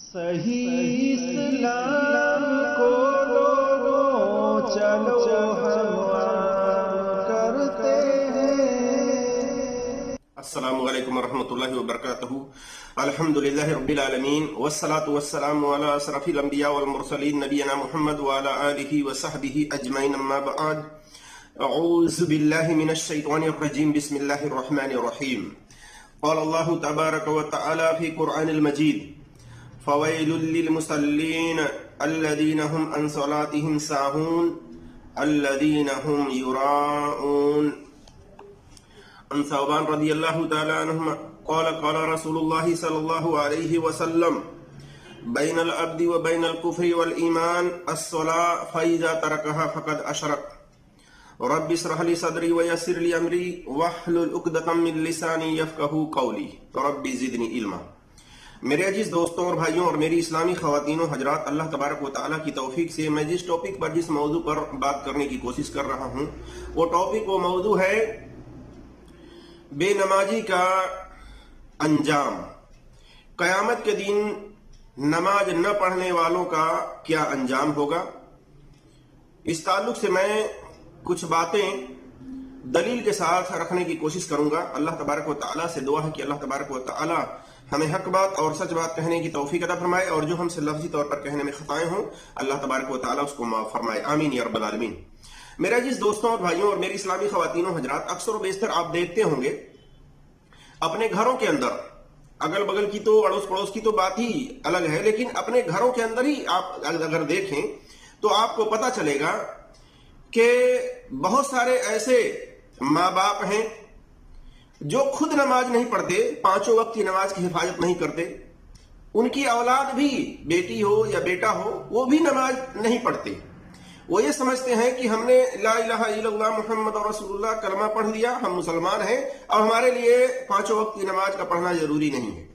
صحیح اسلام کو لوگوں چلو ہم کرتے ہیں۔ السلام علیکم ورحمۃ اللہ وبرکاتہ۔ الحمدللہ رب العالمین والصلاة والسلام علی اشرف الانبیاء والمرسلین نبینا محمد وعلی آلہ وصحبہ اجمعین، اما بعد، اعوذ باللہ من الشیطان الرجیم، بسم اللہ الرحمن الرحیم۔ قال اللہ تبارک وتعالی فی قرآن المجید: فویل للمصلین الذین هم عن صلاتهم ساہون الذین هم یراؤون۔ عن ثوبان رضی اللہ تعالی عنہ قال قال رسول اللہ صلی اللہ علیہ وسلم: بین العبد و بین الکفر والایمان الصلاة فاذا ترکها فقد اشرک۔ رب اشرح لي صدری ویسر لي امری واحلل عقدۃ من لسانی یفقهوا قولی رب زدنی علما۔ میرے عزیز دوستوں اور بھائیوں اور میری اسلامی خواتین و حضرات، اللہ تبارک و تعالیٰ کی توفیق سے میں جس ٹاپک پر جس موضوع پر بات کرنے کی کوشش کر رہا ہوں وہ ٹاپک وہ موضوع ہے بے نمازی کا انجام۔ قیامت کے دن نماز نہ پڑھنے والوں کا کیا انجام ہوگا؟ اس تعلق سے میں کچھ باتیں دلیل کے ساتھ رکھنے کی کوشش کروں گا۔ اللہ تبارک و تعالیٰ سے دعا ہے کہ اللہ تبارک و تعالیٰ ہمیں حق بات اور سچ بات کہنے کی توفیق عطا فرمائے، اور جو ہم سے لفظی طور پر کہنے میں خطائیں ہوں اللہ تبارک و تعالیٰ اس کو معاف فرمائے، آمین یا رب العالمین۔ میرے عزیز دوستوں اور بھائیوں اور میری اسلامی خواتین و حضرات، اکثر و بیشتر آپ دیکھتے ہوں گے اپنے گھروں کے اندر، اگل بگل کی تو اڑوس پڑوس کی تو بات ہی الگ ہے، لیکن اپنے گھروں کے اندر ہی آپ اگر دیکھیں تو آپ کو پتہ چلے گا کہ بہت سارے ایسے ماں باپ ہیں جو خود نماز نہیں پڑھتے، پانچوں وقت کی نماز کی حفاظت نہیں کرتے، ان کی اولاد بھی بیٹی ہو یا بیٹا ہو وہ بھی نماز نہیں پڑھتے۔ وہ یہ سمجھتے ہیں کہ ہم نے لا الہ الا اللہ محمد رسول اللہ کلمہ پڑھ لیا، ہم مسلمان ہیں، اب ہمارے لیے پانچوں وقت کی نماز کا پڑھنا ضروری نہیں ہے۔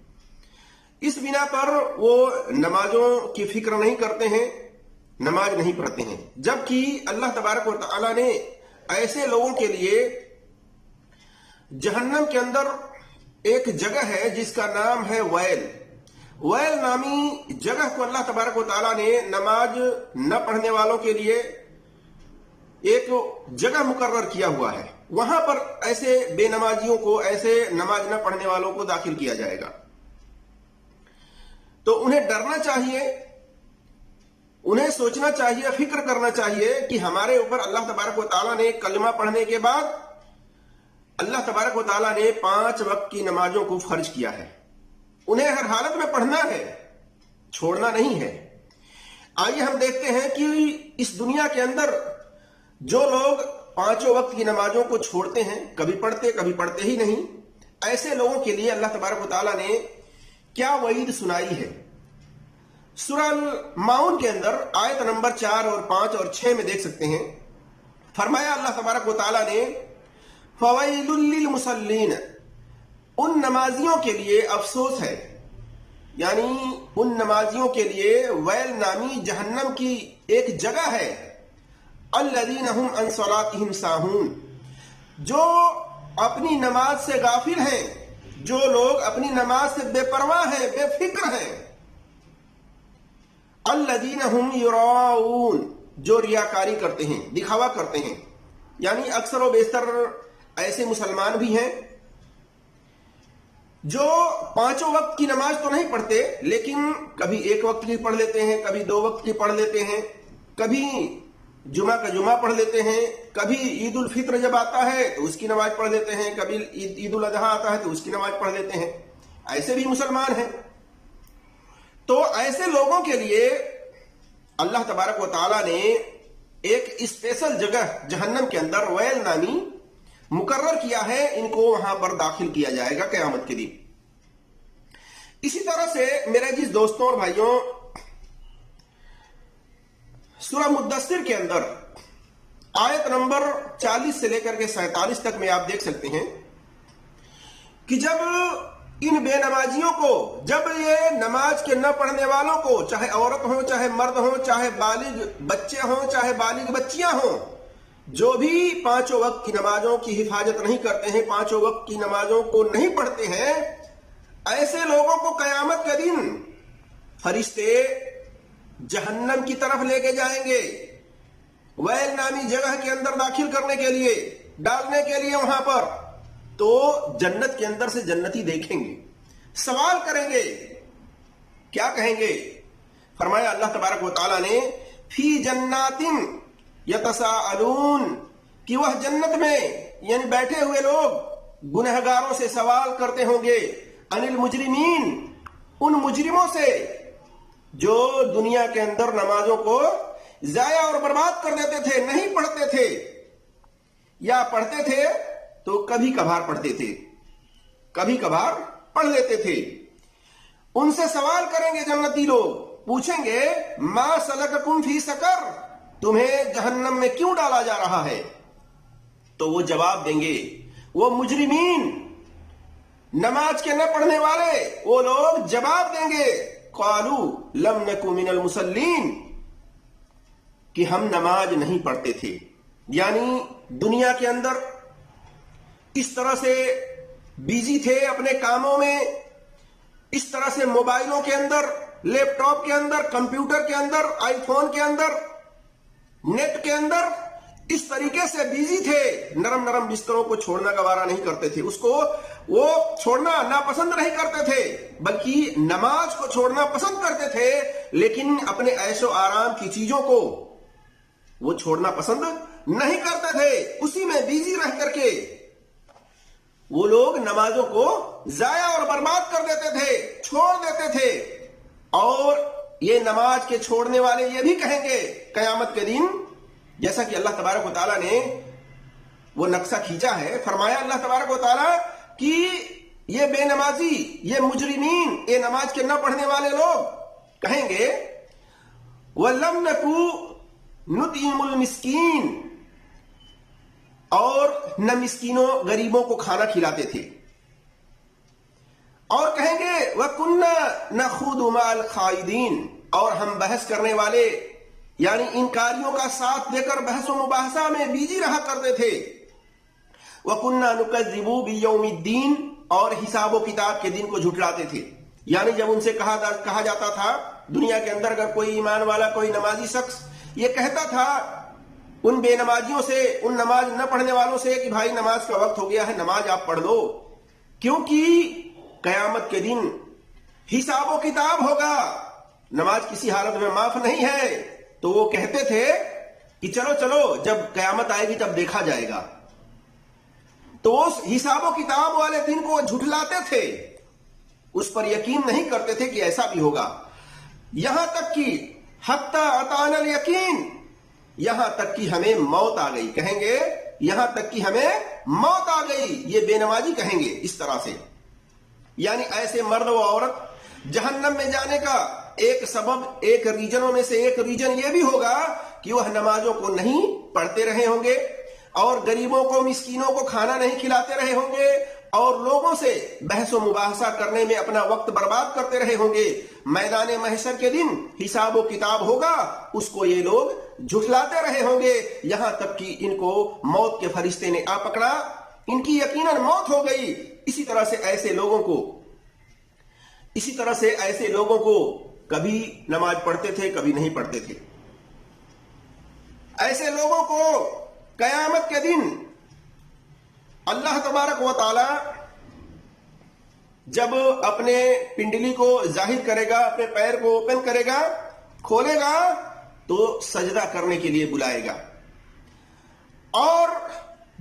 اس بنا پر وہ نمازوں کی فکر نہیں کرتے ہیں، نماز نہیں پڑھتے ہیں، جبکہ اللہ تبارک و تعالیٰ نے ایسے لوگوں کے لیے جہنم کے اندر ایک جگہ ہے جس کا نام ہے ویل نامی جگہ کو اللہ تبارک و تعالیٰ نے نماز نہ پڑھنے والوں کے لیے ایک جگہ مقرر کیا ہوا ہے۔ وہاں پر ایسے بے نمازیوں کو، ایسے نماز نہ پڑھنے والوں کو داخل کیا جائے گا۔ تو انہیں ڈرنا چاہیے، انہیں سوچنا چاہیے، فکر کرنا چاہیے کہ ہمارے اوپر اللہ تبارک و تعالیٰ نے کلمہ پڑھنے کے بعد اللہ تبارک و تعالیٰ نے 5 وقت کی نمازوں کو فرض کیا ہے، انہیں ہر حالت میں پڑھنا ہے، چھوڑنا نہیں ہے۔ آئیے ہم دیکھتے ہیں کہ اس دنیا کے اندر جو لوگ 5 وقت کی نمازوں کو چھوڑتے ہیں، کبھی پڑھتے ہی نہیں، ایسے لوگوں کے لیے اللہ تبارک و تعالیٰ نے کیا وعید سنائی ہے۔ سورہ الماؤن کے اندر آیت نمبر 4 اور 5 اور 6 میں دیکھ سکتے ہیں، فرمایا اللہ تبارک و تعالیٰ نے: فویل للمصلین، ان نمازیوں کے لیے افسوس ہے، یعنی ان نمازیوں کے لیے ویل نامی جہنم کی ایک جگہ ہے، الذین هم عن صلاتهم ساہون، جو اپنی نماز سے غافل ہیں، جو لوگ اپنی نماز سے بے پرواہ ہیں، بے فکر ہیں، الذین هم یراؤون، جو ریاکاری کرتے ہیں، دکھاوا کرتے ہیں، یعنی اکثر و بیشتر ایسے مسلمان بھی ہیں جو 5 وقت کی نماز تو نہیں پڑھتے، لیکن کبھی 1 وقت کی پڑھ لیتے ہیں، کبھی 2 وقت کی پڑھ لیتے ہیں، کبھی جمعہ کا جمعہ پڑھ لیتے ہیں، کبھی عید الفطر جب آتا ہے تو اس کی نماز پڑھ لیتے ہیں، کبھی عید الاضحیٰ آتا ہے تو اس کی نماز پڑھ لیتے ہیں، ایسے بھی مسلمان ہیں۔ تو ایسے لوگوں کے لیے اللہ تبارک و تعالیٰ نے ایک اسپیشل جگہ جہنم کے اندر ویل نامی مقرر کیا ہے، ان کو وہاں پر داخل کیا جائے گا قیامت کے دن۔ اسی طرح سے میرے عزیز دوستوں اور بھائیوں، سورہ مدثر کے اندر آیت نمبر 40 سے لے کر کے 47 تک میں آپ دیکھ سکتے ہیں کہ جب ان بے نمازیوں کو، جب یہ نماز کے نہ پڑھنے والوں کو، چاہے عورت ہوں، چاہے مرد ہوں، چاہے بالغ بچے ہوں، چاہے بالغ بچیاں ہوں، جو بھی 5 وقت کی نمازوں کی حفاظت نہیں کرتے ہیں، 5 وقت کی نمازوں کو نہیں پڑھتے ہیں، ایسے لوگوں کو قیامت کے دن فرشتے جہنم کی طرف لے کے جائیں گے، ویل نامی جگہ کے اندر داخل کرنے کے لیے، ڈالنے کے لیے وہاں پر. تو جنت کے اندر سے جنتی دیکھیں گے، سوال کریں گے. کیا کہیں گے؟ فرمایا اللہ تبارک و تعالیٰ نے فی جنات یتساءلون، کہ وہ جنت میں یعنی بیٹھے ہوئے لوگ گنہگاروں سے سوال کرتے ہوں گے، عن المجرمین، ان مجرموں سے جو دنیا کے اندر نمازوں کو ضائع اور برباد کر دیتے تھے، نہیں پڑھتے تھے، یا پڑھتے تھے تو کبھی کبھار پڑھتے تھے، کبھی کبھار پڑھ لیتے تھے. ان سے سوال کریں گے جنتی لوگ، پوچھیں گے ما سلککم فی سقر، تمہیں جہنم میں کیوں ڈالا جا رہا ہے؟ تو وہ جواب دیں گے، وہ مجرمین، نماز کے نہ پڑھنے والے وہ لوگ جواب دیں گے، قالوا لم نک من المصلین، کہ ہم نماز نہیں پڑھتے تھے. یعنی دنیا کے اندر اس طرح سے بیزی تھے اپنے کاموں میں، اس طرح سے موبائلوں کے اندر، لیپ ٹاپ کے اندر، کمپیوٹر کے اندر، آئی فون کے اندر، نیٹ کے اندر، اس طریقے سے بیزی تھے، نرم نرم بستروں کو چھوڑنا گوارا نہیں کرتے تھے، اس کو وہ چھوڑنا ناپسند نہیں کرتے تھے، بلکہ نماز کو چھوڑنا پسند کرتے تھے، لیکن اپنے عیش و آرام کی چیزوں کو وہ چھوڑنا پسند نہیں کرتے تھے. اسی میں بیزی رہ کر کے وہ لوگ نمازوں کو ضائع اور برباد کر دیتے تھے، چھوڑ دیتے تھے. اور یہ نماز کے چھوڑنے والے یہ بھی کہیں گے قیامت کے دن، جیسا کہ اللہ تبارک و تعالیٰ نے وہ نقشہ کھینچا ہے. فرمایا اللہ تبارک و تعالیٰ کہ یہ بے نمازی، یہ مجرمین، یہ نماز کے نہ پڑھنے والے لوگ کہیں گے وَلَمْ نَكُ نُطْعِمُ الْمِسْكِينَ، اور نہ مسکینوں غریبوں کو کھانا کھلاتے تھے. اور کہیں گے وَكُنَّا نَخُوضُ مَعَ الْخَائِضِينَ، اور ہم بحث کرنے والے یعنی انکاریوں کا ساتھ دے کر بحث و مباحثہ میں بیجی رہا کرتے تھے. وَكُنَّا نُكَذِّبُ بِيَوْمِ الدِّينِ، اور حساب و کتاب کے دن کو جھٹلاتے تھے. یعنی جب ان سے کہا جاتا تھا دنیا کے اندر، اگر کوئی ایمان والا، کوئی نمازی شخص یہ کہتا تھا ان بے نمازیوں سے، ان نماز نہ پڑھنے والوں سے کہ بھائی نماز کا وقت ہو گیا ہے، نماز آپ پڑھ لو، کیونکہ قیامت کے دن حساب و کتاب ہوگا، نماز کسی حالت میں معاف نہیں ہے. تو وہ کہتے تھے کہ چلو چلو جب قیامت آئے گی تب دیکھا جائے گا. تو اس حساب و کتاب والے دن کو جھٹلاتے تھے، اس پر یقین نہیں کرتے تھے کہ ایسا بھی ہوگا. یہاں تک کہ حتی اتانا الیقین، یہاں تک کہ ہمیں موت آ گئی، کہیں گے یہاں تک کہ ہمیں موت آ گئی، یہ بے نمازی کہیں گے اس طرح سے. یعنی ایسے مرد و عورت جہنم میں جانے کا ایک سبب، ایک ریجنوں میں سے ایک ریجن یہ بھی ہوگا کہ وہ نمازوں کو نہیں پڑھتے رہے ہوں گے، اور غریبوں کو، مسکینوں کو کھانا نہیں کھلاتے رہے ہوں گے، اور لوگوں سے بحث و مباحثہ کرنے میں اپنا وقت برباد کرتے رہے ہوں گے. میدان محشر کے دن حساب و کتاب ہوگا، اس کو یہ لوگ جھٹلاتے رہے ہوں گے، یہاں تک کہ ان کو موت کے فرشتے نے آ پکڑا، ان کی یقیناً موت ہو گئی. اسی طرح سے ایسے لوگوں کو کبھی نماز پڑھتے تھے، کبھی نہیں پڑھتے تھے. ایسے لوگوں کو قیامت کے دن اللہ تبارک و تعالی جب اپنے پنڈلی کو ظاہر کرے گا، اپنے پیر کو اوپن کرے گا، کھولے گا، تو سجدہ کرنے کے لیے بلائے گا. اور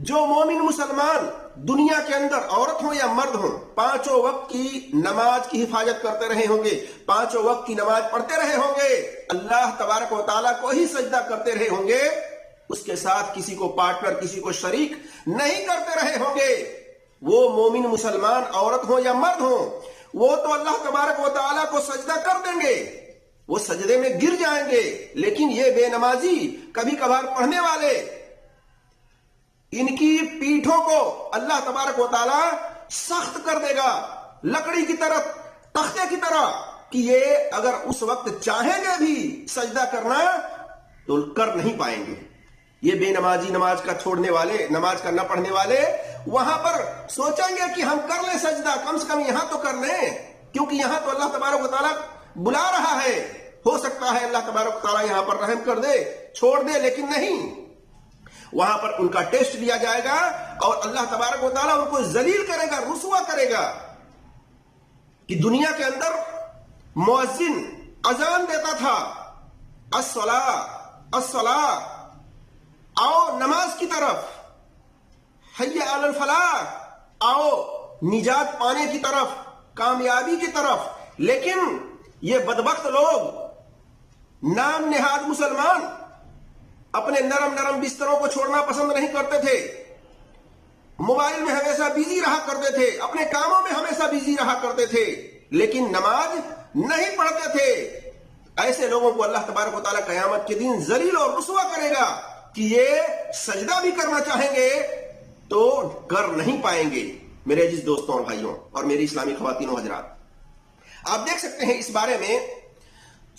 جو مومن مسلمان دنیا کے اندر عورت ہوں یا مرد ہوں، پانچوں وقت کی نماز کی حفاظت کرتے رہے ہوں گے، پانچوں وقت کی نماز پڑھتے رہے ہوں گے، اللہ تبارک و تعالیٰ کو ہی سجدہ کرتے رہے ہوں گے، اس کے ساتھ کسی کو پارٹنر، کسی کو شریک نہیں کرتے رہے ہوں گے. وہ مومن مسلمان عورت ہوں یا مرد ہوں، وہ تو اللہ تبارک و تعالیٰ کو سجدہ کر دیں گے، وہ سجدے میں گر جائیں گے. لیکن یہ بے نمازی، کبھی کبھار پڑھنے والے، ان کی پیٹھوں کو اللہ تبارک و تعالیٰ سخت کر دے گا، لکڑی کی طرح، تختے کی طرح، کہ یہ اگر اس وقت چاہیں گے بھی سجدہ کرنا تو کر نہیں پائیں گے. یہ بے نمازی، نماز کا چھوڑنے والے، نماز کا نہ پڑھنے والے وہاں پر سوچیں گے کہ ہم کر لیں سجدہ، کم سے کم یہاں تو کر لیں، کیونکہ یہاں تو اللہ تبارک و تعالیٰ بلا رہا ہے. ہو سکتا ہے اللہ تبارک و تعالیٰ یہاں پر رحم کر دے, چھوڑ دے, لیکن نہیں, وہاں پر ان کا ٹیسٹ لیا جائے گا اور اللہ تبارک و تعالیٰ ان کو ذلیل کرے گا, رسوا کرے گا. کہ دنیا کے اندر مؤذن اذان دیتا تھا, الصلاۃ الصلاۃ, آؤ نماز کی طرف, حی علی الفلاح, آؤ نجات پانے کی طرف, کامیابی کی طرف. لیکن یہ بدبخت لوگ, نام نہاد مسلمان, اپنے نرم نرم بستروں کو چھوڑنا پسند نہیں کرتے تھے, موبائل میں ہمیشہ بیزی رہا کرتے تھے, اپنے کاموں میں ہمیشہ بیزی رہا کرتے تھے, لیکن نماز نہیں پڑھتے تھے. ایسے لوگوں کو اللہ تبارک و تعالیٰ قیامت کے دن ذلیل اور رسوا کرے گا کہ یہ سجدہ بھی کرنا چاہیں گے تو کر نہیں پائیں گے. میرے عزیز دوستوں اور بھائیوں اور میری اسلامی خواتین و حضرات, آپ دیکھ سکتے ہیں اس بارے میں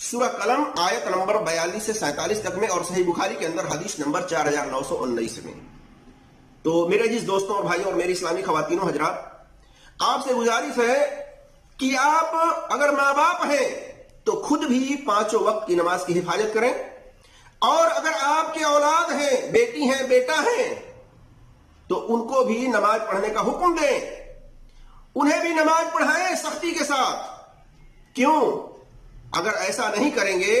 سورہ قلم آیت نمبر 42 سے 47 تک میں, اور صحیح بخاری کے اندر حدیث نمبر 4919 میں. تو میرے عزیز دوستوں اور بھائیوں اور میری اسلامی خواتین و حضرات, آپ سے گزارش ہے کہ آپ اگر ماں باپ ہیں تو خود بھی 5 وقت کی نماز کی حفاظت کریں, اور اگر آپ کے اولاد ہیں, بیٹی ہیں, بیٹا ہیں, تو ان کو بھی نماز پڑھنے کا حکم دیں, انہیں بھی نماز پڑھائیں سختی کے ساتھ. کیوں؟ اگر ایسا نہیں کریں گے,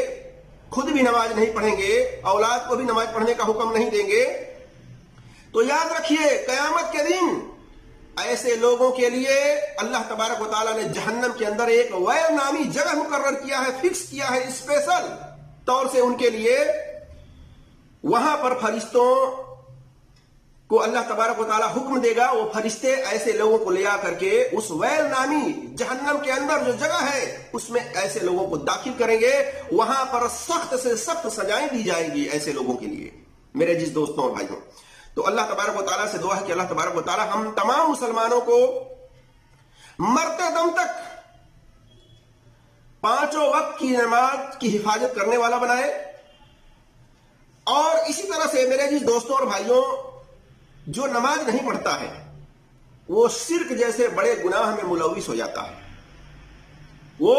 خود بھی نماز نہیں پڑھیں گے, اولاد کو بھی نماز پڑھنے کا حکم نہیں دیں گے, تو یاد رکھیے قیامت کے دن ایسے لوگوں کے لیے اللہ تبارک و تعالیٰ نے جہنم کے اندر ایک ویل نامی جگہ مقرر کیا ہے, فکس کیا ہے اسپیشل طور سے ان کے لیے. وہاں پر فرشتوں کو اللہ تبارک و تعالیٰ حکم دے گا, وہ فرشتے ایسے لوگوں کو لے آ کر کے اس ویل نامی جہنم کے اندر جو جگہ ہے اس میں ایسے لوگوں کو داخل کریں گے. وہاں پر سخت سے سخت سزائیں دی جائیں گی ایسے لوگوں کے لیے. میرے جس دوستوں اور بھائیوں, تو اللہ تبارک و تعالیٰ سے دعا ہے کہ اللہ تبارک و تعالیٰ ہم تمام مسلمانوں کو مرتے دم تک 5 وقت کی نماز کی حفاظت کرنے والا بنائے. اور اسی طرح سے میرے جس دوستوں اور بھائیوں, جو نماز نہیں پڑھتا ہے وہ شرک جیسے بڑے گناہ میں ملوث ہو جاتا ہے, وہ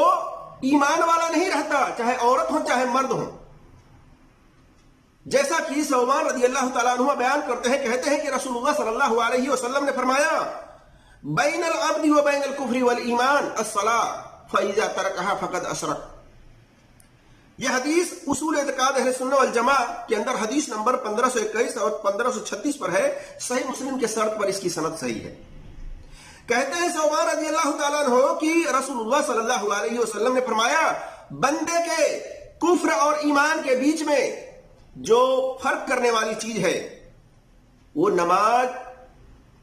ایمان والا نہیں رہتا, چاہے عورت ہو چاہے مرد ہو. جیسا کہ ثوبان رضی اللہ تعالیٰ عنہ بیان کرتے ہیں, کہتے ہیں کہ رسول اللہ صلی اللہ علیہ وسلم نے فرمایا, بین العبد و بین الکفر والایمان الصلاۃ فاذا ترکها فقد اشرک. یہ حدیث اصول اعتقاد اہل سنت والجماع کے اندر حدیث نمبر 1521 اور 1536 پر ہے. صحیح مسلم کے شرط پر اس کی سند صحیح ہے. کہتے ہیں ثوبان رضی اللہ تعالیٰ عنہ کہ رسول اللہ صلی اللہ علیہ وسلم نے فرمایا, بندے کے کفر اور ایمان کے بیچ میں جو فرق کرنے والی چیز ہے وہ نماز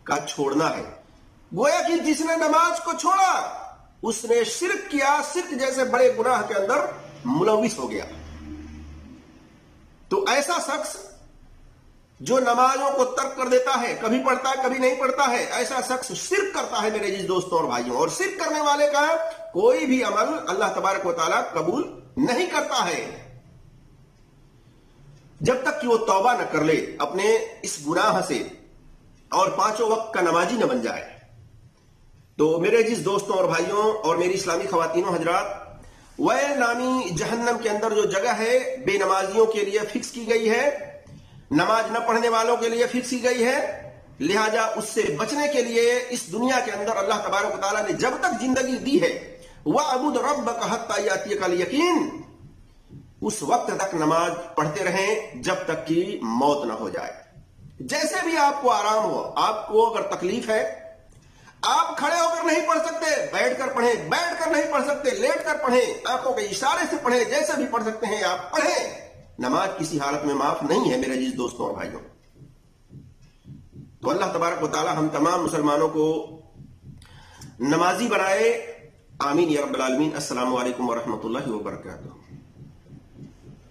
کا چھوڑنا ہے. گویا کہ جس نے نماز کو چھوڑا اس نے شرک کیا, شرک جیسے بڑے گناہ کے اندر ملوث ہو گیا. تو ایسا شخص جو نمازوں کو ترک کر دیتا ہے, کبھی پڑھتا ہے کبھی نہیں پڑھتا ہے, ایسا شخص شرک کرتا ہے میرے جس دوستوں اور بھائیوں. اور شرک کرنے والے کا کوئی بھی عمل اللہ تبارک و تعالیٰ قبول نہیں کرتا ہے جب تک کہ وہ توبہ نہ کر لے اپنے اس گناہ سے اور 5 وقت کا نمازی نہ بن جائے. تو میرے جس دوستوں اور بھائیوں اور میری اسلامی خواتین و حضرات, ویل نامی جہنم کے اندر جو جگہ ہے بے نمازیوں کے لیے فکس کی گئی ہے, نماز نہ پڑھنے والوں کے لیے فکس کی گئی ہے. لہذا اس سے بچنے کے لیے اس دنیا کے اندر اللہ تبارک و تعالیٰ نے جب تک زندگی دی ہے, وَاعْبُدْ رَبَّكَ حَتَّىٰ يَأْتِيَكَ الْيَقِينُ, اس وقت تک نماز پڑھتے رہیں جب تک کہ موت نہ ہو جائے. جیسے بھی آپ کو آرام ہو, آپ کو اگر تکلیف ہے, آپ کھڑے ہو کر نہیں پڑھ سکتے, بیٹھ کر پڑھیں, بیٹھ کر نہیں پڑھ سکتے لیٹ کر پڑھیں, آنکھوں کے اشارے سے پڑھیں, جیسے بھی پڑھ سکتے ہیں آپ پڑھیں. نماز کسی حالت میں معاف نہیں ہے میرے جس دوستوں اور بھائیوں. تو اللہ تبارک و تعالی ہم تمام مسلمانوں کو نمازی بنائے. آمین یا رب العالمین. السلام علیکم ورحمۃ اللہ وبرکاتہ.